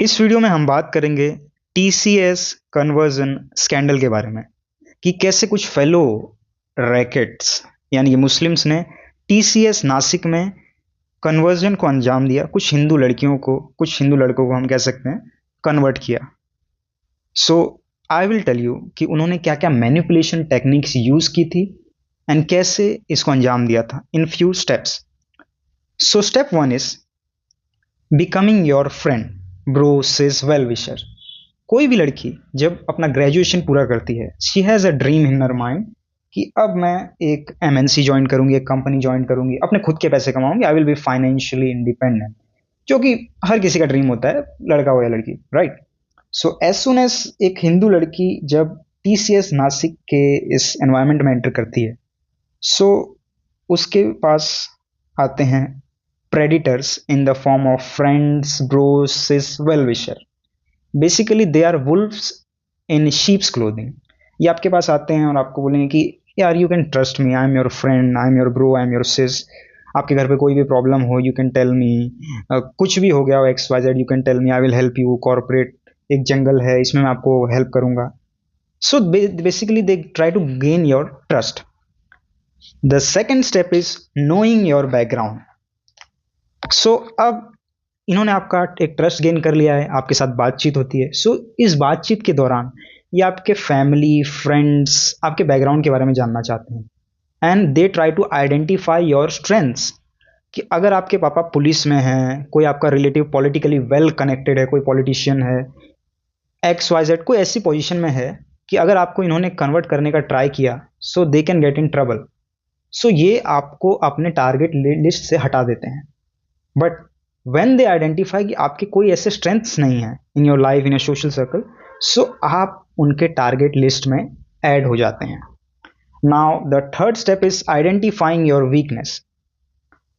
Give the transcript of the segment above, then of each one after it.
इस वीडियो में हम बात करेंगे टीसीएस कन्वर्जन स्कैंडल के बारे में कि कैसे कुछ फेलो रैकेट्स यानी कि मुस्लिम्स ने टीसीएस नासिक में कन्वर्जन को अंजाम दिया। कुछ हिंदू लड़कियों को, कुछ हिंदू लड़कों को हम कह सकते हैं, कन्वर्ट किया। सो आई विल टेल यू कि उन्होंने क्या क्या मैनिपुलेशन टेक्निक्स यूज की थी एंड कैसे इसको अंजाम दिया था in few steps. So step one is becoming your friend bro सिज वेल विशर। कोई भी लड़की जब अपना ग्रेजुएशन पूरा करती है, she has a dream in her mind कि अब मैं एक एमएनसी ज्वाइन करूंगी, एक कंपनी ज्वाइन करूंगी, अपने खुद के पैसे कमाऊंगी, I will be financially independent, जो कि हर किसी का ड्रीम होता है, लड़का हो या लड़की, right. So as soon as एक हिंदू लड़की जब टीसीएस नासिक के इस एनवायरनमेंट में एंटर करती है, सो उसके पास आते हैं predators in the form of friends, bros, sis, well-wisher. Basically, they are wolves in sheep's clothing. ये आपके पास आते हैं और आपको बोलेंगे कि यार you can trust me, I am your friend, I am your bro, I am your cis. आपके घर पे कोई भी प्रॉब्लम हो, यू कैन टेल मी। कुछ भी हो गया हो X Y Z, you can tell me, I will help you. Corporate एक जंगल है, इसमें मैं आपको हेल्प करूंगा। So basically they try to gain your trust. The second step is knowing your background. So अब इन्होंने आपका एक ट्रस्ट गेन कर लिया है, आपके साथ बातचीत होती है। सो इस बातचीत के दौरान ये आपके फैमिली, फ्रेंड्स, आपके बैकग्राउंड के बारे में जानना चाहते हैं and they try to identify your strengths. कि अगर आपके पापा पुलिस में हैं, कोई आपका रिलेटिव पॉलिटिकली वेल कनेक्टेड है, कोई पॉलिटिशियन है, एक्स वाई जेड कोई ऐसी पोजीशन में है कि अगर आपको इन्होंने कन्वर्ट करने का ट्राई किया, so they can get in trouble. So ये आपको अपने टारगेट लिस्ट से हटा देते हैं। बट वेन दे आइडेंटिफाई कि आपके कोई ऐसे स्ट्रेंथ्स नहीं है in your life, in your social circle, so आप उनके टारगेट लिस्ट में ऐड हो जाते हैं। Now the third step is identifying your weakness.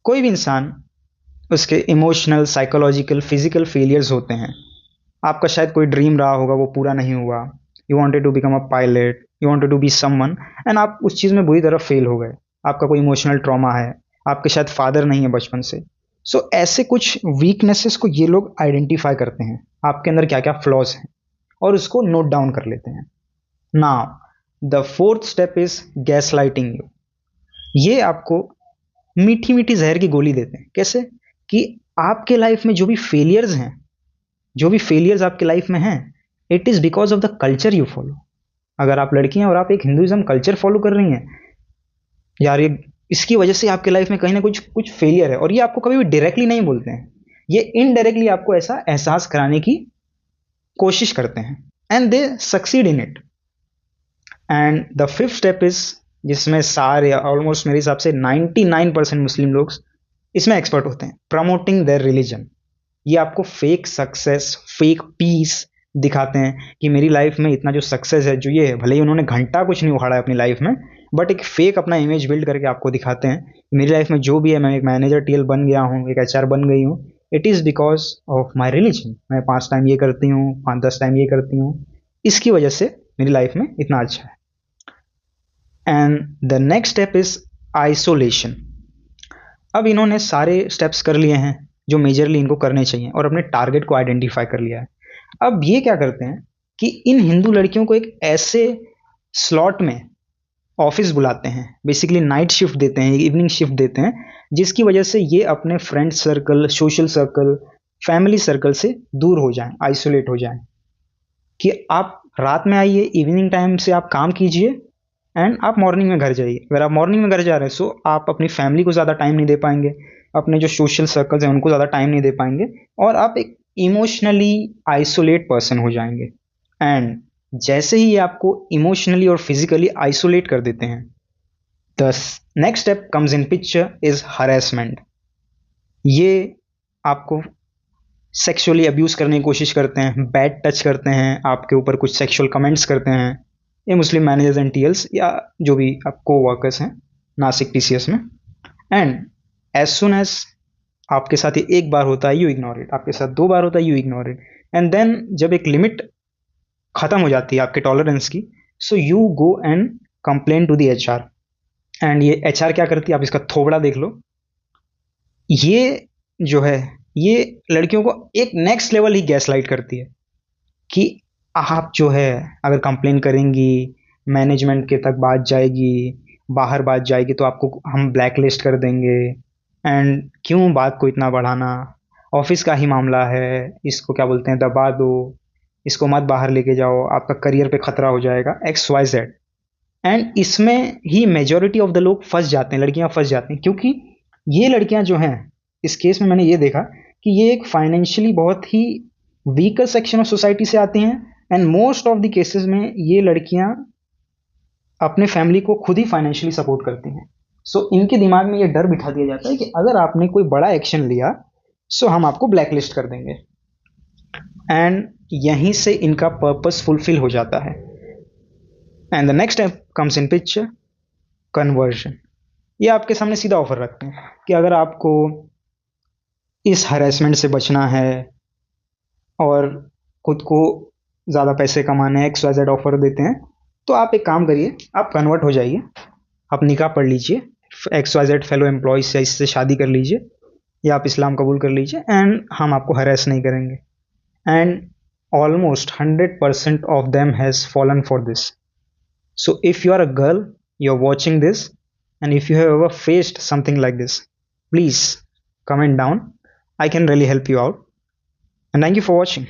कोई भी इंसान, उसके इमोशनल, साइकोलॉजिकल, फिजिकल फेलियर्स होते हैं। आपका शायद कोई ड्रीम रहा होगा, वो पूरा नहीं हुआ। You wanted to become a pilot, you wanted to be someone and आप उस चीज़ में बुरी तरह फेल हो गए। आपका कोई इमोशनल ट्रॉमा है, आपके शायद फादर नहीं है बचपन से। सो ऐसे कुछ वीकनेसेस को ये लोग आइडेंटिफाई करते हैं, आपके अंदर क्या क्या फ्लॉज हैं, और उसको नोट डाउन कर लेते हैं। Now the fourth step is gas lighting you. ये आपको मीठी मीठी जहर की गोली देते हैं। कैसे? कि आपके लाइफ में जो भी फेलियर्स हैं, जो भी फेलियर्स आपके लाइफ में हैं, it is because of the culture you follow. अगर आप लड़की हैं और आप एक हिंदुइज्म कल्चर फॉलो कर रही हैं, यार ये इसकी वजह से आपके लाइफ में कहीं ना कुछ कुछ फेलियर है। और ये आपको कभी भी डायरेक्टली नहीं बोलते हैं, ये इनडायरेक्टली आपको ऐसा एहसास कराने की कोशिश करते हैं and they succeed in it. And the fifth step is, जिसमें सारे ऑलमोस्ट मेरे हिसाब से 99% मुस्लिम लोग इसमें एक्सपर्ट होते हैं, प्रमोटिंग देयर रिलीजन। ये आपको फेक सक्सेस, फेक पीस दिखाते हैं कि मेरी लाइफ में इतना जो सक्सेस है, जो ये है, भले ही उन्होंने घंटा कुछ नहीं उखाड़ा है अपनी लाइफ में, बट एक फेक अपना इमेज बिल्ड करके आपको दिखाते हैं मेरी लाइफ में जो भी है, मैं एक मैनेजर टीएल बन गया हूँ, एक एचआर बन गई हूँ, it is because of my religion. मैं 5 टाइम ये करती हूँ, 5-10 टाइम ये करती हूँ, इसकी वजह से मेरी लाइफ में इतना अच्छा है। And the next step is isolation. अब इन्होंने सारे स्टेप्स कर लिए हैं जो मेजरली इनको करने चाहिए और अपने टारगेट को आइडेंटिफाई कर लिया है। अब ये क्या करते हैं कि इन हिंदू लड़कियों को एक ऐसे स्लॉट में ऑफिस बुलाते हैं, बेसिकली नाइट शिफ्ट देते हैं, इवनिंग शिफ्ट देते हैं, जिसकी वजह से ये अपने friend circle, social circle, family circle से दूर हो जाएं, आइसोलेट हो जाएं। कि आप रात में आइए, इवनिंग टाइम से आप काम कीजिए एंड आप मॉर्निंग में घर जाइए। अगर आप मॉर्निंग में घर जा रहे हैं, सो आप अपनी फैमिली को ज़्यादा टाइम नहीं दे पाएंगे, अपने जो सोशल सर्कल्स हैं उनको ज़्यादा टाइम नहीं दे पाएंगे, और आप एक इमोशनली आइसोलेट पर्सन हो जाएंगे। एंड जैसे ही ये आपको इमोशनली और फिजिकली आइसोलेट कर देते हैं, the next step comes in picture is harassment. ये आपको सेक्सुअली अब्यूज करने की कोशिश करते हैं, बैड टच करते हैं, आपके ऊपर कुछ सेक्सुअल कमेंट्स करते हैं। ये मुस्लिम मैनेजर्स एंड टीएल्स या जो भी आप को वर्कर्स हैं नासिक टीसीएस में। एंड एज सुन एज आपके साथ ये एक बार होता है, यू इग्नोर इट। आपके साथ 2 बार होता है, you ignore it. And then जब एक लिमिट खत्म हो जाती है आपके टॉलरेंस की, so you go and complain to the HR. And ये एचआर क्या करती है, आप इसका थोबड़ा देख लो। ये जो है ये लड़कियों को एक नेक्स्ट लेवल ही गैस लाइट करती है कि आप जो है अगर कंप्लेन करेंगी, मैनेजमेंट के तक बात जाएगी, बाहर बात जाएगी तो आपको हम ब्लैक लिस्ट कर देंगे। एंड क्यों बात को इतना बढ़ाना, ऑफिस का ही मामला है, इसको क्या बोलते हैं दबा दो, इसको मत बाहर लेके जाओ, आपका करियर पे खतरा हो जाएगा, एक्स वाई जेड। एंड इसमें ही मेजोरिटी ऑफ द लोग फंस जाते हैं, लड़कियां फंस जाती हैं, क्योंकि ये लड़कियां जो हैं, इस केस में मैंने ये देखा कि ये एक फाइनेंशियली बहुत ही वीकर सेक्शन ऑफ सोसाइटी से आती हैं। And most of the cases में ये लड़कियां अपने फैमिली को खुद ही फाइनेंशियली सपोर्ट करती हैं। सो इनके दिमाग में ये डर बिठा दिया जाता है कि अगर आपने कोई बड़ा एक्शन लिया सो हम आपको ब्लैकलिस्ट कर देंगे। एंड यहीं से इनका पर्पस फुलफिल हो जाता है। And the next step comes in picture, conversion. ये आपके सामने सीधा ऑफर रखते हैं कि अगर आपको इस हरेसमेंट से बचना है और खुद को ज़्यादा पैसे कमाने हैं, एक्स वाई जेड ऑफर देते हैं, तो आप एक काम करिए, आप कन्वर्ट हो जाइए, आप निकाह पढ़ लीजिए, X Y Z fellow employee से इससे शादी कर लीजिए, या आप इस्लाम कबूल कर लीजिए, एंड हम आपको हरेस नहीं करेंगे। And almost 100% of them has fallen for this. So if you are a girl, you're watching this, and if you have ever faced something like this, please comment down. I can really help you out. And thank you for watching.